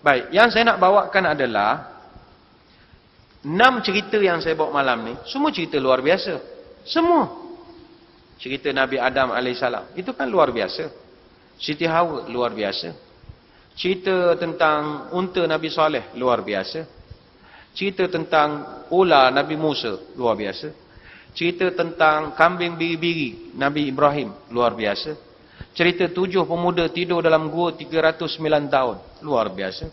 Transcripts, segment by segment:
Baik, yang saya nak bawakan adalah 6 cerita yang saya bawa malam ni, semua cerita luar biasa. Semua. Cerita Nabi Adam AS, itu kan luar biasa. Siti Hawa, luar biasa. Cerita tentang unta Nabi Saleh, luar biasa. Cerita tentang ular Nabi Musa, luar biasa. Cerita tentang kambing biri-biri Nabi Ibrahim, luar biasa. Cerita 7 pemuda tidur dalam gua 309 tahun, luar biasa.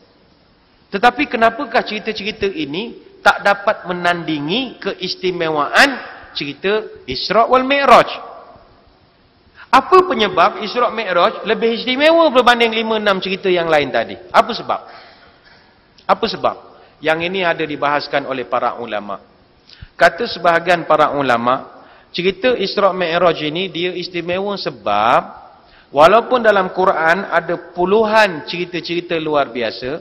Tetapi kenapakah cerita-cerita ini tak dapat menandingi keistimewaan cerita Isra' wal Mi'raj? Apa penyebab Isra' Mi'raj lebih istimewa berbanding 5-6 cerita yang lain tadi? Apa sebab? Apa sebab? Yang ini ada dibahaskan oleh para ulama. Kata sebahagian para ulama, cerita Isra' Mi'raj ini dia istimewa sebab walaupun dalam Quran ada puluhan cerita-cerita luar biasa,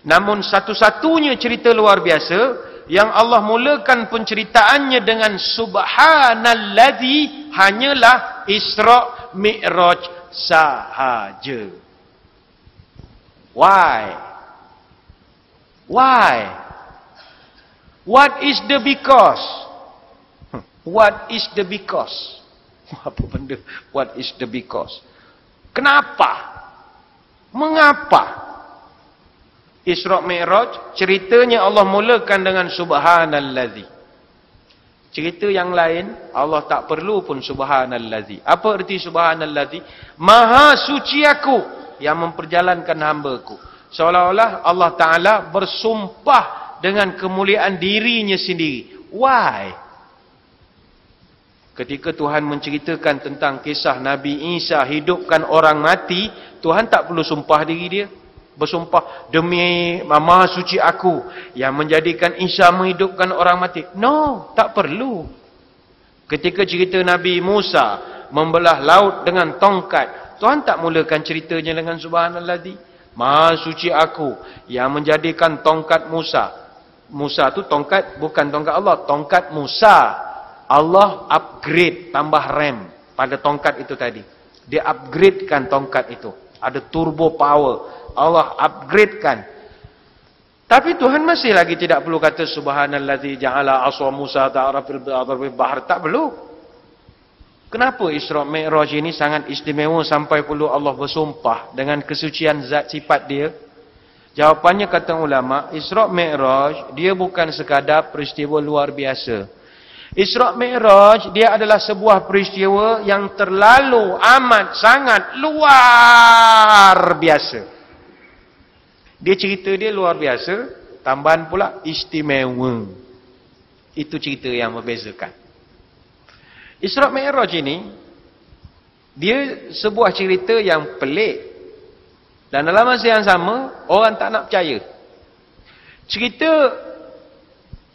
namun satu-satunya cerita luar biasa yang Allah mulakan penceritaannya dengan Subhanalladzi hanyalah Isra' Mi'raj sahaja. Why? Why? What is the because? What is the because? Apa benda? What is the because? Kenapa? Mengapa? Isra' Mi'raj, ceritanya Allah mulakan dengan Subhanalladzi. Cerita yang lain, Allah tak perlu pun Subhanalladzi. Apa erti Subhanalladzi? Maha suci aku yang memperjalankan hamba-Ku. Seolah-olah Allah Ta'ala bersumpah dengan kemuliaan dirinya sendiri. Why? Ketika Tuhan menceritakan tentang kisah Nabi Isa hidupkan orang mati, Tuhan tak perlu sumpah diri dia. Bersumpah, demi Maha Suci aku yang menjadikan Isa menghidupkan orang mati. No, tak perlu. Ketika cerita Nabi Musa membelah laut dengan tongkat, Tuhan tak mulakan ceritanya dengan Subhanalladzi. Maha Suci aku yang menjadikan tongkat Musa. Musa tu tongkat, bukan tongkat Allah, tongkat Musa. Allah upgrade, tambah RAM pada tongkat itu tadi. Dia upgradekan tongkat itu. Ada turbo power. Allah upgradekan. Tapi Tuhan masih lagi tidak perlu kata Subhanalladzi ja'ala 'aswa Musa ta'rafil bahr. Tak perlu. Kenapa Isra' Mi'raj ini sangat istimewa sampai perlu Allah bersumpah dengan kesucian zat sifat dia? Jawapannya kata ulama, Isra' Mi'raj dia bukan sekadar peristiwa luar biasa. Isra' Mi'raj dia adalah sebuah peristiwa yang terlalu amat sangat luar biasa. Dia cerita dia luar biasa, tambahan pula istimewa. Itu cerita yang membezakan. Isra' Mi'raj ini dia sebuah cerita yang pelik. Dan dalam masa yang sama orang tak nak percaya. Cerita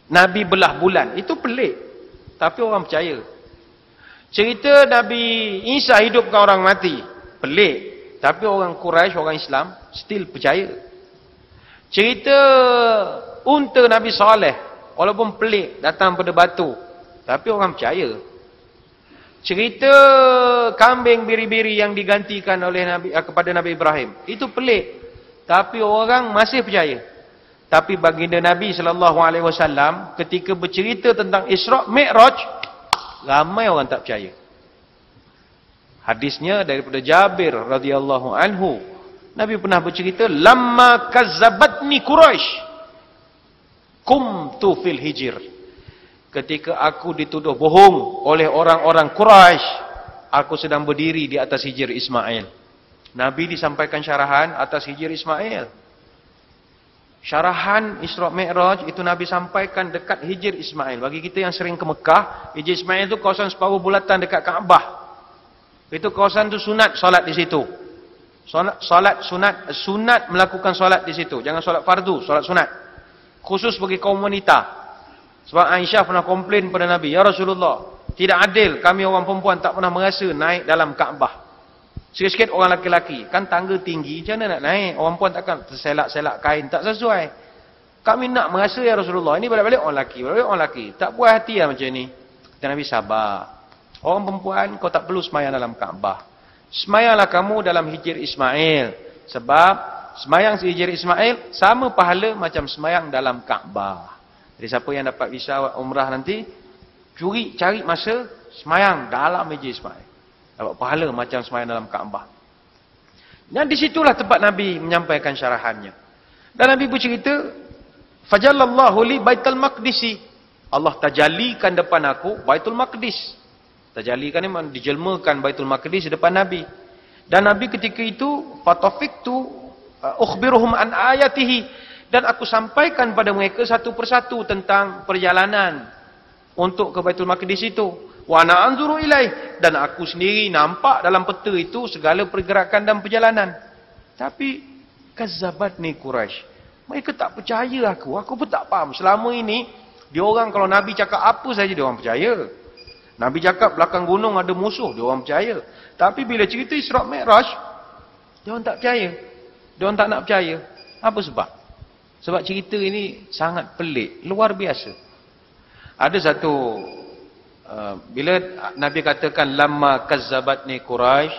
Nabi belah bulan itu pelik. Tapi orang percaya. Cerita Nabi Isa hidupkan orang mati, pelik. Tapi orang Quraisy, orang Islam, still percaya. Cerita unta Nabi Saleh, walaupun pelik, datang pada batu, tapi orang percaya. Cerita kambing biri-biri yang digantikan oleh Nabi kepada Nabi Ibrahim, itu pelik. Tapi orang masih percaya. Tapi baginda Nabi SAW ketika bercerita tentang Isra' Mi'raj, ramai orang tak percaya. Hadisnya daripada Jabir radhiyallahu anhu, Nabi pernah bercerita, lamma kazzabatni Quraisy kumtu fil hijr. Ketika aku dituduh bohong oleh orang-orang Quraisy, aku sedang berdiri di atas hijr Ismail. Nabi disampaikan syarahan atas hijr Ismail. Syarahan Isra' Mi'raj itu Nabi sampaikan dekat Hijr Ismail. Bagi kita yang sering ke Mekah, Hijr Ismail itu kawasan separuh bulatan dekat Kaabah. Itu kawasan itu sunat solat di situ. Sunat melakukan solat di situ. Jangan solat fardu, solat sunat. Khusus bagi kaum wanita. Sebab Aisyah pernah komplain pada Nabi, ya Rasulullah, tidak adil kami orang perempuan tak pernah merasa naik dalam Kaabah. Sikit-sikit orang laki-laki, kan tangga tinggi, macam mana nak naik? Orang puan takkan terselak-selak kain, tak sesuai. Kami nak merasa ya Rasulullah, ini balik-balik orang laki, balik-balik orang laki. Tak puas hati lah macam ni. Kata Nabi, sabar. Orang perempuan, kau tak perlu semayang dalam Kaabah. Semayanglah kamu dalam hijr Ismail. Sebab semayang sehijrah Ismail sama pahala macam semayang dalam Kaabah. Jadi siapa yang dapat visa umrah nanti, cari masa semayang dalam hijrah Ismail. Dapat pahala macam semayang dalam Kaabah. Dan di situlah tempat Nabi menyampaikan syarahannya. Dan Nabi bercerita, fajallallahu li Baitul Maqdisi. Allah tajallikan depan aku Baitul Maqdis. Tajallikan ni dijelmakan Baitul Maqdis depan Nabi. Dan Nabi ketika itu fatafiktu ukhbiruhum an ayatihi, dan aku sampaikan pada mereka satu persatu tentang perjalanan untuk ke Baitul Maqdis itu. Wa ana anzuru ilaih, dan aku sendiri nampak dalam peta itu segala pergerakan dan perjalanan. Tapi kazzabatni Quraisy. Mereka tak percaya aku pun tak faham. Selama ini dia orang kalau Nabi cakap apa saja dia orang percaya. Nabi cakap belakang gunung ada musuh, dia orang percaya. Tapi bila cerita Isra' Mi'raj, dia orang tak percaya. Dia orang tak nak percaya. Apa sebab? Sebab cerita ini sangat pelik, luar biasa. Ada satu bila Nabi katakan lamma kazzabatni Quraisy,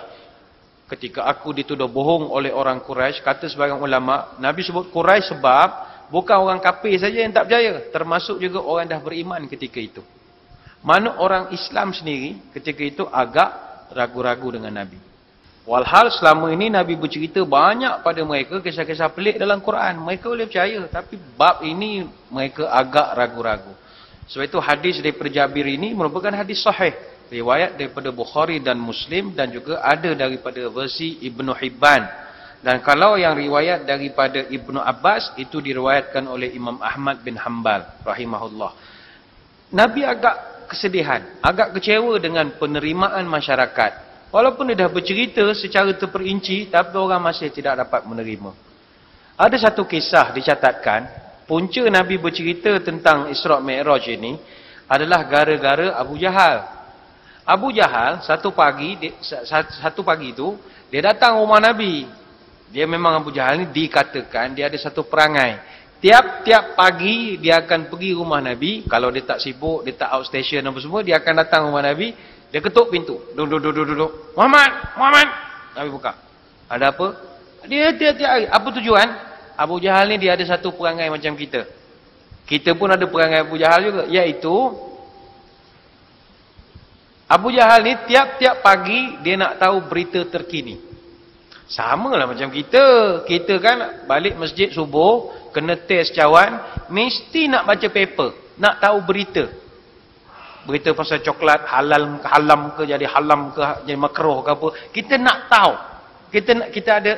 ketika aku dituduh bohong oleh orang Quraisy, kata sebagian ulama, Nabi sebut Quraisy sebab bukan orang kafir saja yang tak percaya, termasuk juga orang dah beriman ketika itu. Mana orang Islam sendiri ketika itu agak ragu-ragu dengan Nabi. Walhal selama ini Nabi bercerita banyak pada mereka kisah-kisah pelik dalam Quran. Mereka boleh percaya, tapi bab ini mereka agak ragu-ragu. Sebab itu hadis daripada Jabir ini merupakan hadis sahih. Riwayat daripada Bukhari dan Muslim, dan juga ada daripada versi Ibnu Hibban. Dan kalau yang riwayat daripada Ibnu Abbas, itu diriwayatkan oleh Imam Ahmad bin Hanbal rahimahullah. Nabi agak kesedihan, agak kecewa dengan penerimaan masyarakat. Walaupun dia dah bercerita secara terperinci, tapi orang masih tidak dapat menerima. Ada satu kisah dicatatkan, punca Nabi bercerita tentang Isra' Mi'raj ini adalah gara-gara Abu Jahal. Abu Jahal satu pagi itu dia datang rumah Nabi. Dia memang Abu Jahal ni dikatakan dia ada satu perangai. Tiap-tiap pagi dia akan pergi rumah Nabi. Kalau dia tak sibuk, dia tak outstation apa semua, dia akan datang rumah Nabi. Dia ketuk pintu. Duduk. Muhammad. Nabi buka. Ada apa? Dia tiap-tiap hari. Apa tujuan? Abu Jahal ni dia ada satu perangai macam kita. Kita pun ada perangai Abu Jahal juga. Iaitu, Abu Jahal ni tiap-tiap pagi dia nak tahu berita terkini. Sama lah macam kita. Kita kan balik masjid subuh, kena test cawan, mesti nak baca paper. Nak tahu berita. Berita pasal coklat halam ke jadi halam ke jadi makruh ke apa, kita nak tahu. Kita ada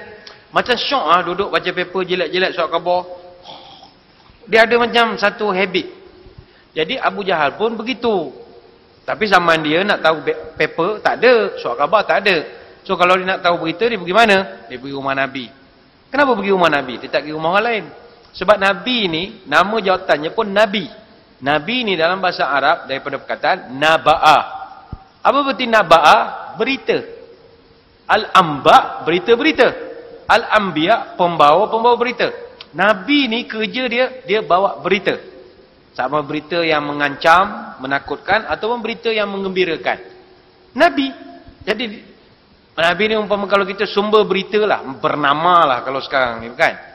macam syok duduk baca paper jilat-jilat surat khabar. Dia ada macam satu habit. Jadi Abu Jahal pun begitu. Tapi zaman dia nak tahu paper tak ada, surat khabar tak ada. So kalau dia nak tahu berita, dia pergi mana? Dia pergi rumah Nabi. Kenapa pergi rumah Nabi? Dia tak pergi rumah orang lain. Sebab Nabi ni nama jawatannya pun Nabi. Nabi ni dalam bahasa Arab daripada perkataan naba'ah. Apa berarti naba'ah? Berita. Al-amba, berita-berita. Al-ambiya, pembawa berita. Nabi ni kerja dia bawa berita. Sama berita yang mengancam, menakutkan, atau berita yang mengembirakan. Nabi. Jadi Nabi ni umpama kalau kita sumber berita lah, bernama lah kalau sekarang ni, kan?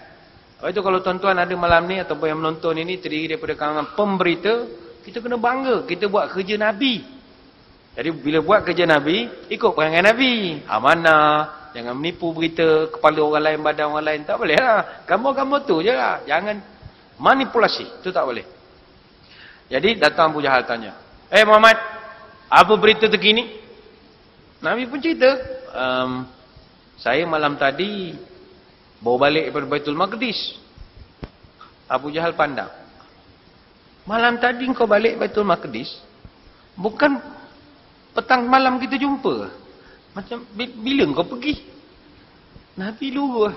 Sebab itu kalau tuan-tuan ada malam ni ataupun yang menonton ini terdiri daripada kalangan pemberita, kita kena bangga kita buat kerja Nabi. Jadi bila buat kerja Nabi, ikut perangai Nabi. Amanah, jangan menipu berita kepala orang lain, badan orang lain, tak boleh lah. Gambar-gambar tu je lah, jangan manipulasi, tu tak boleh. Jadi datang Abu Jahal tanya, Muhammad, apa berita terkini? Nabi pun cerita, saya malam tadi bawa balik daripada Baitul Maqdis. Abu Jahal pandang. Malam tadi kau balik Baitul Maqdis, bukan petang malam kita jumpa. Macam bila kau pergi? Nabi lupa.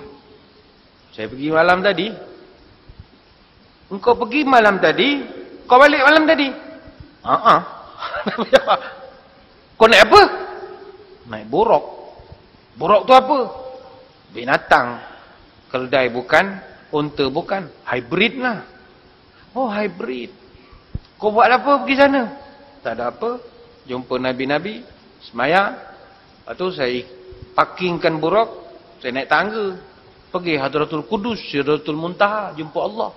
Saya pergi malam tadi. Engkau pergi malam tadi, kau balik malam tadi. Nabi jawab, kau naik apa? Naik buruk. Buruk tu apa? Binatang. Keldai bukan, unta bukan, hybrid lah. Oh, hybrid. Kau buat apa pergi sana? Tak ada apa. Jumpa Nabi-Nabi, semayang. Lepas tu saya parkingkan buruk, saya naik tangga. Pergi Hadratul Qudus, Sidratul Muntaha, jumpa Allah.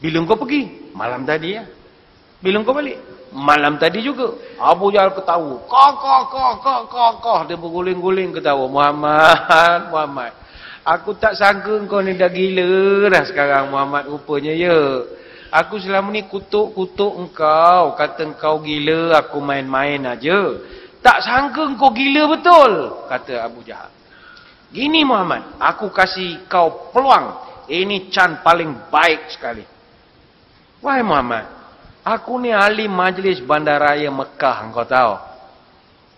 Bila kau pergi? Malam tadi ya. Bila kau balik? Malam tadi juga. Abu Jahal ketawa. Kau. Dia berguling-guling ketawa. Muhammad. Aku tak sangka kau ni dah gila dah sekarang Muhammad rupanya ya. Aku selama ni kutuk engkau. Kata engkau gila, aku main-main aja. Tak sangka engkau gila betul. Kata Abu Jahal. Gini Muhammad, aku kasih kau peluang. Ini can paling baik sekali. Wahai Muhammad, aku ni alim majlis bandaraya Mekah, engkau tahu.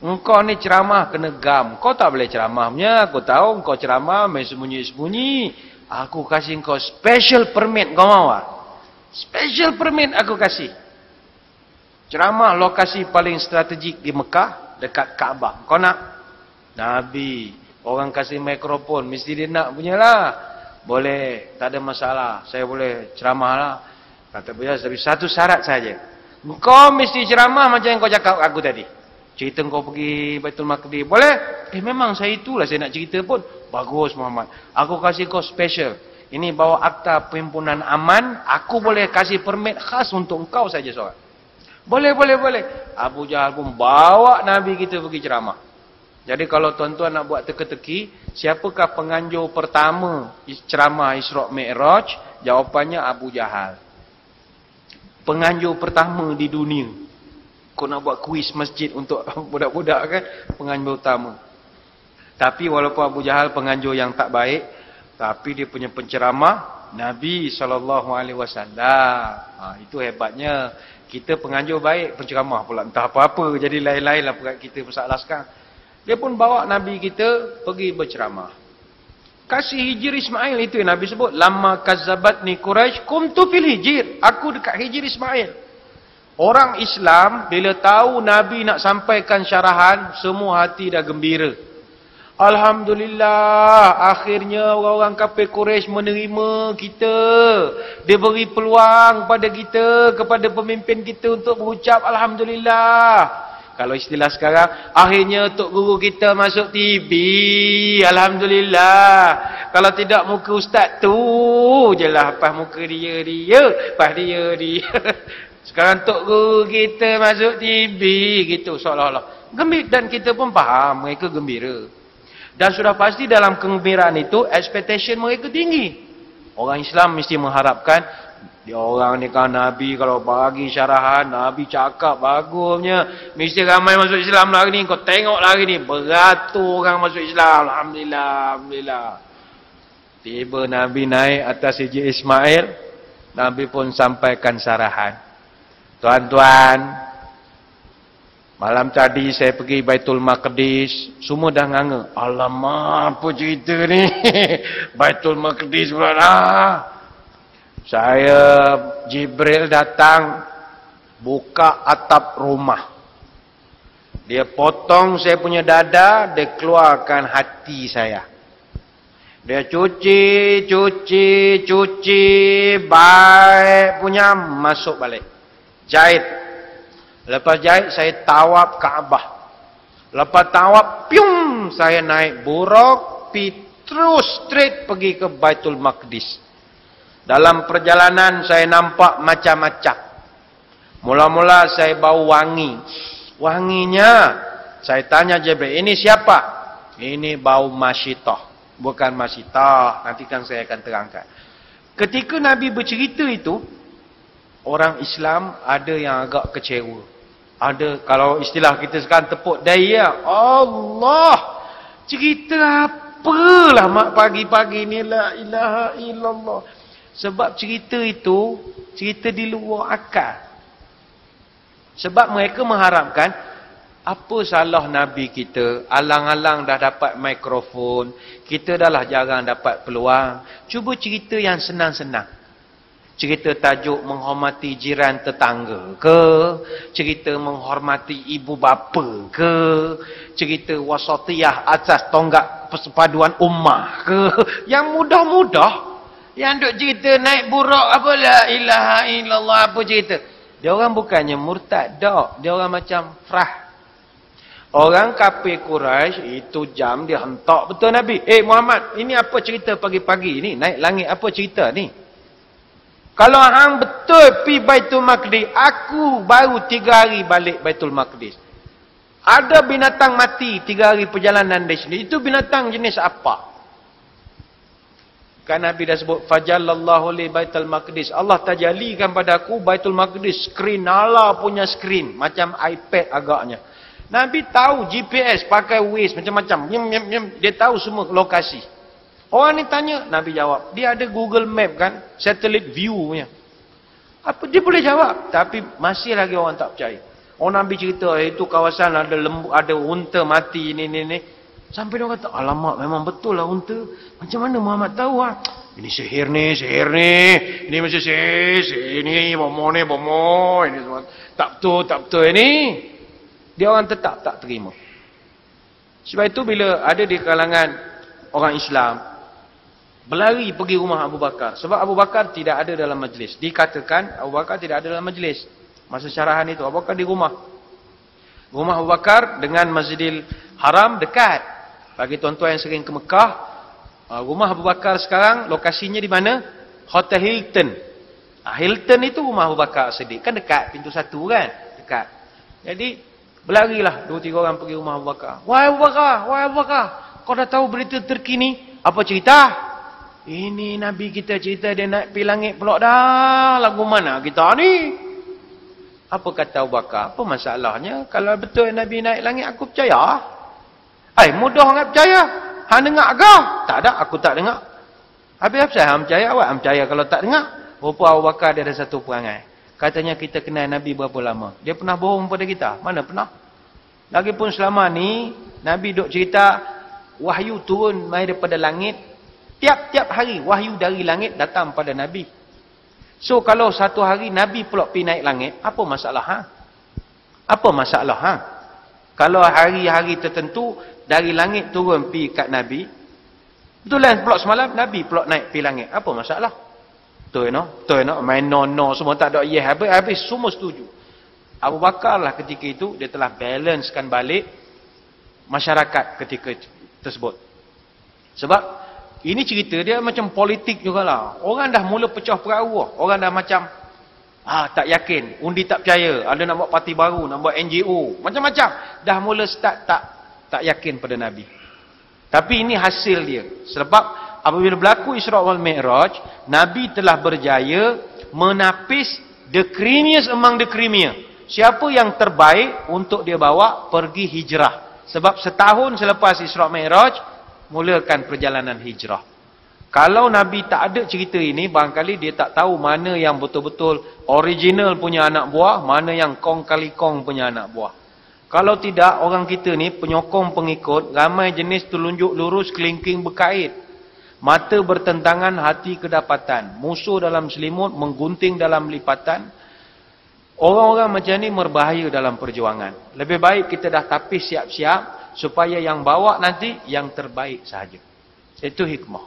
Engkau ni ceramah kena gam. Kau tak boleh ceramahnya. Aku tahu engkau ceramah main sembunyi-sembunyi. Aku kasih engkau special permit. Kau mau tak? Special permit aku kasih. Ceramah lokasi paling strategik di Mekah, dekat Kaabah. Kau nak? Nabi, orang kasih mikrofon, mesti dia nak punya lah. Boleh, tak ada masalah. Saya boleh ceramah lah. Kata beliau, tapi satu syarat saja. Kau mesti ceramah macam yang kau cakap aku tadi. Cerita kau pergi Baitul Maqdis. Boleh? Memang saya itulah saya nak cerita pun. Bagus Muhammad. Aku kasih kau special. Ini bawa akta perhimpunan aman. Aku boleh kasih permit khas untuk engkau saja seorang. Boleh. Abu Jahal pun bawa Nabi kita pergi ceramah. Jadi kalau tuan-tuan nak buat teka-teki, siapakah penganjur pertama ceramah Isra' Mi'raj? Jawapannya Abu Jahal. Penganjur pertama di dunia. Kau nak buat kuis masjid untuk budak-budak kan? Penganjur pertama. Tapi walaupun Abu Jahal penganjur yang tak baik, tapi dia punya penceramah Nabi SAW. Itu hebatnya. Kita penganjur baik, penceramah pula entah apa-apa. Jadi lain-lain lah perat kita masalah sekarang. Dia pun bawa Nabi kita pergi berceramah. Kasih hijir Ismail, itu yang Nabi sebut. Lama kazzabatni Quraisy kumtu fil hijir. Aku dekat hijir Ismail. Orang Islam bila tahu Nabi nak sampaikan syarahan, semua hati dah gembira. Alhamdulillah, akhirnya orang-orang kafir Quraisy menerima kita. Dia beri peluang pada kita, kepada pemimpin kita untuk berucap Alhamdulillah. Kalau istilah sekarang, akhirnya Tok Guru kita masuk TV. Alhamdulillah. Kalau tidak muka ustaz tu je lah. Pas muka dia. Pas dia. Sekarang Tok Guru kita masuk TV. Gitu seolah-olah. Gembira. Dan kita pun faham mereka gembira. Dan sudah pasti dalam kegembiraan itu, expectation mereka tinggi. Orang Islam mesti mengharapkan, dia orang ni kan Nabi kalau bagi syarahan, Nabi cakap bagusnya. Mesti ramai masuk Islam lagi ni. Kau tengok lagi ni. Beratus orang masuk Islam. Alhamdulillah. Tiba Nabi naik atas hijir Ismail. Nabi pun sampaikan syarahan. Tuan-tuan, malam tadi saya pergi Baitul Maqdis. Semua dah nganga. Alamak, apa cerita ni? Baitul Maqdis pula lah. Saya, Jibril datang, buka atap rumah. Dia potong saya punya dada, dia keluarkan hati saya. Dia cuci, baik punya, masuk balik. Jahit. Lepas jahit, saya tawaf Kaabah. Lepas tawaf, pium, saya naik buruk, terus straight pergi ke Baitul Maqdis. Dalam perjalanan saya nampak macam-macam. Mula-mula saya bau wangi. Wanginya, saya tanya Jibril, ini siapa? Ini bau masyitah. Bukan masyitah, nanti kan saya akan terangkan. Ketika Nabi bercerita itu, orang Islam ada yang agak kecewa. Ada, kalau istilah kita sekarang tepuk daya. Allah, cerita apalah mak pagi-pagi ni, la ilaha illallah. Sebab cerita itu, cerita di luar akal. Sebab mereka mengharapkan, apa salah Nabi kita, alang-alang dah dapat mikrofon, kita dah lah jarang dapat peluang. Cuba cerita yang senang-senang. Cerita tajuk menghormati jiran tetangga ke, cerita menghormati ibu bapa ke, cerita wasatiyah atas tonggak persepaduan ummah ke, yang mudah-mudah. Yang duk cerita naik buruk apa la ilaha illallah apa cerita. Dia orang bukannya murtad dak, dia orang macam frah. Orang kafir Quraisy itu jam dia hentak betul Nabi. Muhammad, ini apa cerita pagi-pagi ni? Naik langit apa cerita ni? Kalau hang betul pi Baitul Maqdis, aku baru 3 hari balik Baitul Maqdis. Ada binatang mati 3 hari perjalanan dari sini. Itu binatang jenis apa? Kan Nabi dah sebut fajallallahu li Baitul Maqdis. Allah tajalikan pada aku Baitul Maqdis, skrin Allah punya skrin, macam iPad agaknya. Nabi tahu GPS, pakai Waze macam-macam. Dia tahu semua lokasi. Orang ni tanya, Nabi jawab. Dia ada Google Map kan, satellite view punya. Apa dia boleh jawab? Tapi masih lagi orang tak percaya. Orang Nabi cerita itu kawasan ada lembu, ada unta mati ni. Sampai dia kata, alamak memang betul lah unta. Macam mana Muhammad tahu ah? Ini sihir ni. Ini macam sihir ni, bomoh ini semua. Tak betul ini. Dia orang tetap tak terima. Sebab itu bila ada di kalangan orang Islam berlari pergi rumah Abu Bakar. Sebab Abu Bakar tidak ada dalam majlis. Dikatakan Abu Bakar tidak ada dalam majlis. Masa syarahan itu Abu Bakar di rumah. Rumah Abu Bakar dengan Masjidil Haram dekat. Bagi tuan-tuan yang sering ke Mekah, rumah Abu Bakar sekarang lokasinya di mana? Hotel Hilton. Hilton itu rumah Abu Bakar Siddiq. Kan dekat pintu 1 kan? Dekat. Jadi berlarilah 2-3 orang pergi rumah Abu Bakar. Wahai Abu Bakar, kau dah tahu berita terkini? Apa cerita? Ini Nabi kita cerita dia naik pergi langit pulak dah. Lagu mana kita ni? Apa kata Abu Bakar? Apa masalahnya? Kalau betul Nabi naik langit, aku percaya. Mudah nak percaya. Hang dengar ke? Tak ada, aku tak dengar. Habis apa saya? Hang percaya awak? Hang percaya kalau tak dengar? Rupa Abu Bakar dia ada satu perangai. Katanya kita kenal Nabi berapa lama. Dia pernah bohong pada kita? Mana pernah? Lagipun selama ni, Nabi duk cerita, wahyu turun mai daripada langit. Tiap-tiap hari, wahyu dari langit datang pada Nabi. So, kalau satu hari Nabi pula pergi naik langit, apa masalah? Apa masalah? Kalau hari-hari tertentu, dari langit turun pergi kat Nabi, betulan pula semalam, Nabi pula naik pergi langit. Apa masalah? Betul no? Main no semua tak ada habis semua setuju. Abu Bakar lah ketika itu dia telah balancekan balik masyarakat ketika tersebut. Sebab ini cerita dia macam politik jugalah. Orang dah mula pecah perahu. Orang dah macam tak yakin, undi tak percaya, ada nak buat parti baru, nak buat NGO, macam-macam. Dah mula start tak yakin pada Nabi. Tapi ini hasil dia. Sebab apabila berlaku Isra wal Mi'raj, Nabi telah berjaya menapis the creamiest among the creamier. Siapa yang terbaik untuk dia bawa pergi hijrah. Sebab setahun selepas Isra Mi'raj, mulakan perjalanan hijrah. Kalau Nabi tak ada cerita ini, barangkali dia tak tahu mana yang betul-betul original punya anak buah, mana yang kong kali kong punya anak buah. Kalau tidak, orang kita ni penyokong pengikut, ramai jenis telunjuk lurus, kelingking berkait. Mata bertentangan, hati kedapatan. Musuh dalam selimut, menggunting dalam lipatan. Orang-orang macam ni berbahaya dalam perjuangan. Lebih baik kita dah tapis siap-siap, supaya yang bawa nanti yang terbaik sahaja. Itu hikmah.